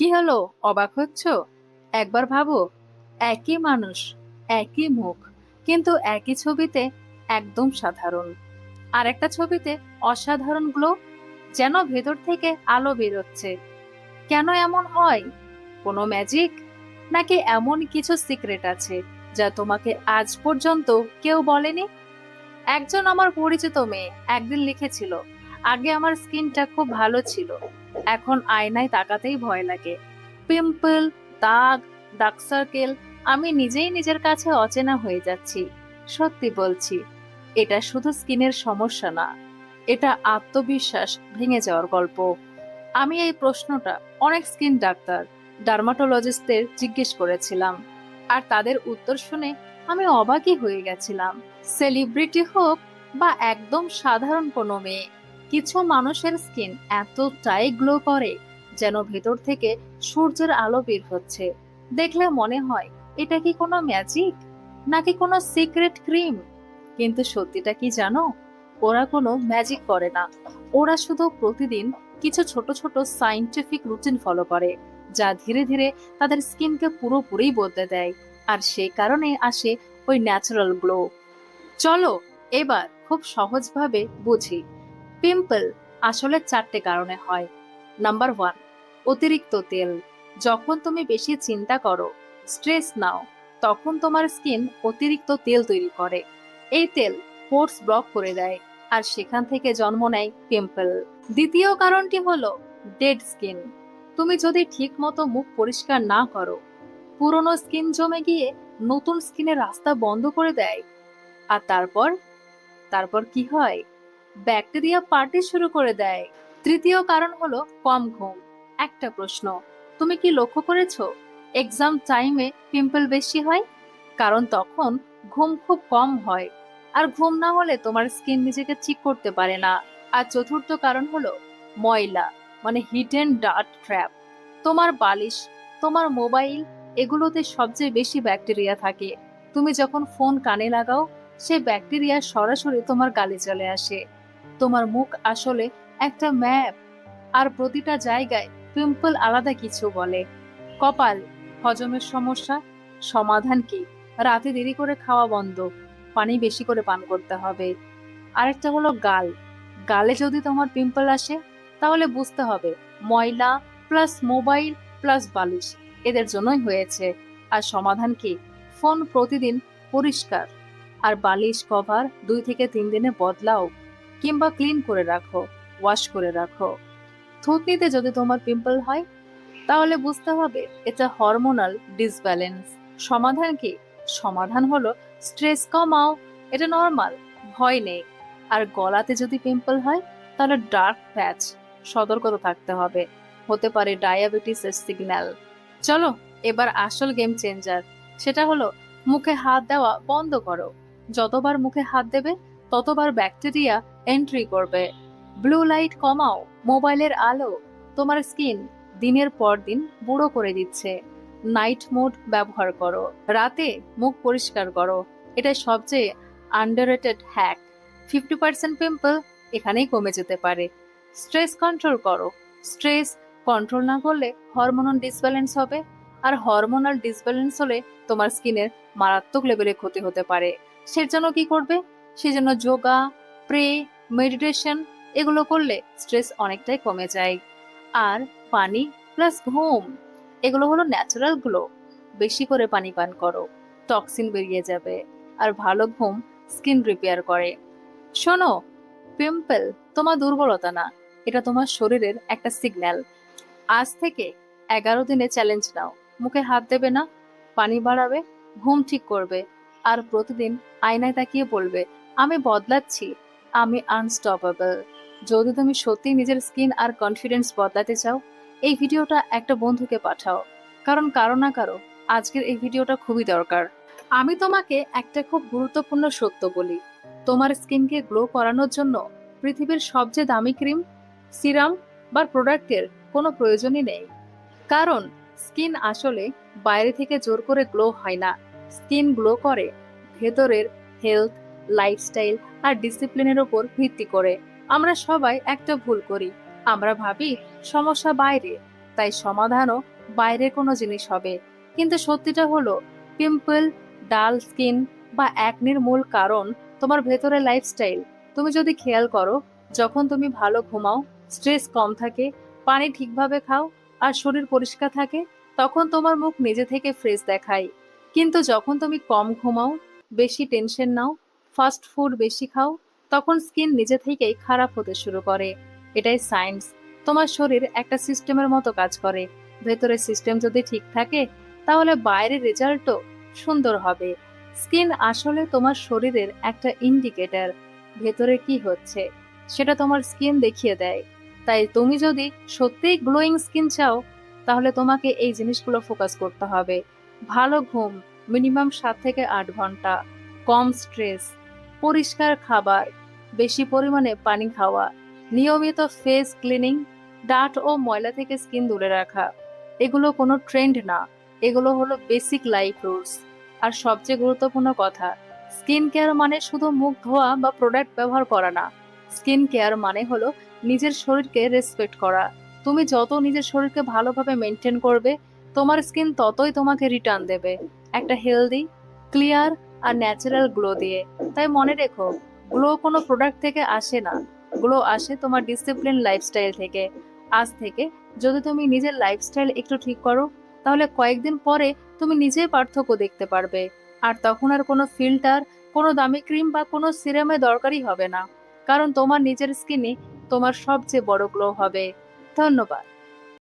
কি হলো? অবাক হচ্ছ? একবার ভাবো, একই মানুষ, একই মুখ, কিন্তু একই ছবিতে একদম সাধারণ, আর একটা ছবিতে অসাধারণ গ্লো, যেন ভেতর থেকে আলো বেরোচ্ছে। কেন এমন হয়? কোনো ম্যাজিক, নাকি এমন কিছু সিক্রেট আছে যা তোমাকে আজ পর্যন্ত কেউ বলেনি? একজন আমার পরিচিত মেয়ে একদিন লিখেছিল, আগে আমার স্কিনটা খুব ভালো ছিল, এখন আয়নায় তাকাতেই ভয় লাগে। পিম্পল, দাগ, ডার্ক সার্কেল, আমি নিজেই নিজের কাছে অচেনা হয়ে যাচ্ছি। সত্যি বলছি, এটা শুধু স্কিনের সমস্যা না, এটা আত্মবিশ্বাস ভেঙে যাওয়ার গল্প। আমি এই প্রশ্নটা অনেক স্কিন ডাক্তার, ডার্মাটোলজিস্টদের জিজ্ঞেস করেছিলাম, আর তাদের উত্তর শুনে আমি অবাকই হয়ে গেছিলাম। সেলিব্রিটি হোক বা একদম সাধারণ কোনো মেয়ে, কিছু মানুষের স্কিন এতটাই গ্লো করে যেন ভেতর থেকে সূর্যের আলো বের হচ্ছে। দেখলে মনে হয় এটা কি কোনো ম্যাজিক, নাকি কোনো সিক্রেট ক্রিম। কিন্তু সত্যিটা কি জানো? ওরা কোনো ম্যাজিক করে না, ওরা শুধু প্রতিদিন কিছু ছোট ছোট সায়েন্টিফিক রুটিন ফলো করে, যা ধীরে ধীরে তাদের স্কিনকে পুরোপুরি বদলে দেয়। আর সেই কারণে আসে ওই ন্যাচারাল গ্লো। চলো এবার খুব সহজভাবে বুঝি। পিম্পল আসলে চারটে কারণে হয়। নাম্বার ওয়ান, অতিরিক্ত তেল। যখন তুমি বেশি চিন্তা করো, স্ট্রেস নাও, তখন তোমার স্কিন অতিরিক্ত তেল তৈরি করে। এই তেল পোর্স ব্লক করে দেয়, আর সেখান থেকে জন্ম নেয় পিম্পল। দ্বিতীয় কারণটি হলো ডেড স্কিন। তুমি যদি ঠিক মতো মুখ পরিষ্কার না করো, পুরনো স্কিন জমে গিয়ে নতুন স্কিনের রাস্তা বন্ধ করে দেয়। আর তারপর তারপর কি হয়? ব্যাকটেরিয়া পার্টি শুরু করে দেয়। তৃতীয় কারণ হলো কম ঘুম। একটা প্রশ্ন, তুমি কি লক্ষ্য করেছো এক্সাম টাইমে পিম্পল বেশি হয়? কারণ তখন ঘুম খুব কম হয়, আর ঘুম না হলে তোমার স্কিন নিজেকে ঠিক করতে পারে না। আর চতুর্থ কারণ হলো ময়লা, মানে হিডেন ডার্ট ট্র্যাপ। তোমার বালিশ, তোমার মোবাইল, এগুলোতে সবচেয়ে বেশি ব্যাকটেরিয়া থাকে। তুমি যখন ফোন কানে লাগাও, সে ব্যাকটেরিয়া সরাসরি তোমার গালে চলে আসে। তোমার মুখ আসলে একটা ম্যাপ, আর প্রতিটা জায়গায় পিম্পল আলাদা কিছু বলে। কপাল, হজমের সমস্যা, সমাধান কি? রাতে দেরি করে খাওয়া বন্ধ, পানি বেশি করে পান করতে হবে। আরেকটা হলো গাল। গালে যদি তোমার পিম্পল আসে, তাহলে বুঝতে হবে ময়লা প্লাস মোবাইল প্লাস বালিশ, এদের জন্যই হয়েছে। আর সমাধান কি? ফোন প্রতিদিন পরিষ্কার, আর বালিশ কভার 2 থেকে 3 দিনে বদলাও, কিংবা ক্লিন করে রাখো, ওয়াশ করে রাখো। থুতনিতে যদি তোমার পিম্পল হয়, তাহলে বুঝতে হবে এটা হরমোনাল ডিসব্যালেন্স। সমাধান কি? সমাধান হলো স্ট্রেস কমাও, এটা নর্মাল, ভয় নেই। আর গলাতে যদি পিম্পল হয়, তাহলে ডার্ক প্যাচ, সতর্কতা থাকতে হবে, হতে পারে ডায়াবেটিসের সিগন্যাল। চলো এবার আসল গেম চেঞ্জার, সেটা হলো মুখে হাত দেওয়া বন্ধ করো। যতবার মুখে হাত দেবে, ততবার ব্যাকটেরিয়া এন্ট্রি করবে। ব্লু লাইট কমাও, মোবাইলের আলো তোমার স্কিন দিনের পর দিন বুড়ো করে দিচ্ছে। নাইট মোড ব্যবহার করো, রাতে মুখ পরিষ্কার করো, এটা সবচেয়ে আন্ডাররেটেড হ্যাক। 50% পিম্পল এখানেই কমে যেতে পারে। স্ট্রেস কন্ট্রোল করো, স্ট্রেস কন্ট্রোল না করলে হরমোনাল ডিসব্যালেন্স হবে, আর হরমোনাল ডিসব্যালেন্স হলে তোমার স্কিনের মারাত্মক লেভেলে ক্ষতি হতে পারে। সেজন্য কি করবে? সেজন্য যোগা, প্রে, মেডিটেশন, এগুলো করলে স্ট্রেস অনেকটাই কমে যায়। আর পানি প্লাস ঘুম, এগুলো হলো ন্যাচারাল গ্লো। বেশি করে পানি পান করো, টক্সিন বেরিয়ে যাবে। আর ভালো ঘুম স্কিন রিপেয়ার করে। শোনো, পিম্পল তোমার দুর্বলতা না, এটা তোমার শরীরের একটা সিগন্যাল। আজ থেকে 11 দিনে চ্যালেঞ্জ নাও। মুখে হাত দেবে না, পানি বাড়াবে, ঘুম ঠিক করবে, আর প্রতিদিন আয়নায় তাকিয়ে বলবে, আমি বদলাচ্ছি, আমি আনস্টপেবল। যদি তুমি সত্যি নিজের স্কিন আর কনফিডেন্স বদলাতে চাও, এই ভিডিওটা একটা বন্ধুকে পাঠাও, কারণ কারো না কারো আজকের এই ভিডিওটা খুবই দরকার। আমি তোমাকে একটা খুব গুরুত্বপূর্ণ সত্য বলি, তোমার স্কিনকে গ্লো করানোর জন্য পৃথিবীর সবচেয়ে দামি ক্রিম, সিরাম বা প্রোডাক্টের কোনো প্রয়োজনই নেই। কারণ স্কিন আসলে বাইরে থেকে জোর করে গ্লো হয় না। স্কিন গ্লো করে ভেতরের হেলথ, লাইফস্টাইল আর ডিসিপ্লিনের উপর ভিত্তি করে। আমরা সবাই একটা ভুল করি, আমরা ভাবি সমস্যা বাইরে, তাই সমাধানও বাইরের কোনো জিনিস হবে। কিন্তু সত্যিটা হলো, পিম্পল, ডাল স্কিন বা অ্যাকনির মূল কারণ তোমার ভেতরের লাইফস্টাইল। তুমি যদি খেয়াল করো, যখন তুমি ভালো ঘুমাও, স্ট্রেস কম থাকে, পানি ঠিকভাবে খাও আর শরীর পরিষ্কার থাকে, তখন তোমার মুখ নিজে থেকে ফ্রেশ দেখায়। কিন্তু যখন তুমি কম ঘুমাও, বেশি টেনশন নাও, ফাস্ট ফুড বেশি খাও, তখন স্কিন নিজে থেকেই খারাপ হতে শুরু করে। এটাই সায়েন্স। তোমার শরীর একটা সিস্টেমের মতো কাজ করে। ভেতরের সিস্টেম যদি ঠিক থাকে, তাহলে বাইরের রেজাল্টও সুন্দর হবে। স্কিন আসলে তোমার শরীরের একটা ইন্ডিকেটর। ভেতরে কি হচ্ছে সেটা তোমার স্কিন দেখিয়ে দেয়। তাই তুমি যদি সত্যিই গ্লোয়িং স্কিন চাও, তাহলে তোমাকে এই জিনিসগুলো ফোকাস করতে হবে। ভালো ঘুম, মিনিমাম 7 থেকে 8 ঘন্টা, কম স্ট্রেস, পরিষ্কার খাবার, বেশি পরিমাণে পানি খাওয়া, নিয়মিত ফেস ক্লিনিং, ডাট ও ময়লা থেকে স্কিন দূরে রাখা। এগুলো কোনো ট্রেন্ড না, এগুলো হলো বেসিক লাইফ রুলস। আর সবচেয়ে গুরুত্বপূর্ণ কথা, স্কিন কেয়ার মানে শুধু মুখ ধোয়া বা প্রোডাক্ট ব্যবহার করা না। স্কিন কেয়ার মানে হলো নিজের শরীরকে রেসপেক্ট করা। তুমি যত নিজের শরীরকে ভালোভাবে মেনটেন করবে, তোমার স্কিন ততই তোমাকে রিটার্ন দেবে, একটা হেলদি, ক্লিয়ার আর ন্যাচারাল গ্লো দিয়ে। তাই মনে রেখো, গ্লো কোনো প্রোডাক্ট থেকে আসে না, গ্লো আসে তোমার ডিসিপ্লিন লাইফস্টাইল থেকে। আজ থেকে যদি তুমি নিজের লাইফস্টাইল একটু ঠিক করো, তাহলে কয়েকদিন পরে তুমি নিজেই পার্থক্য দেখতে পারবে। আর তখন আর কোনো ফিল্টার, কোনো দামি ক্রিম বা কোনো সিরামের দরকারই হবে না, কারণ তোমার নিজের স্কিনই তোমার সবচেয়ে বড় গ্লো হবে। ধন্যবাদ।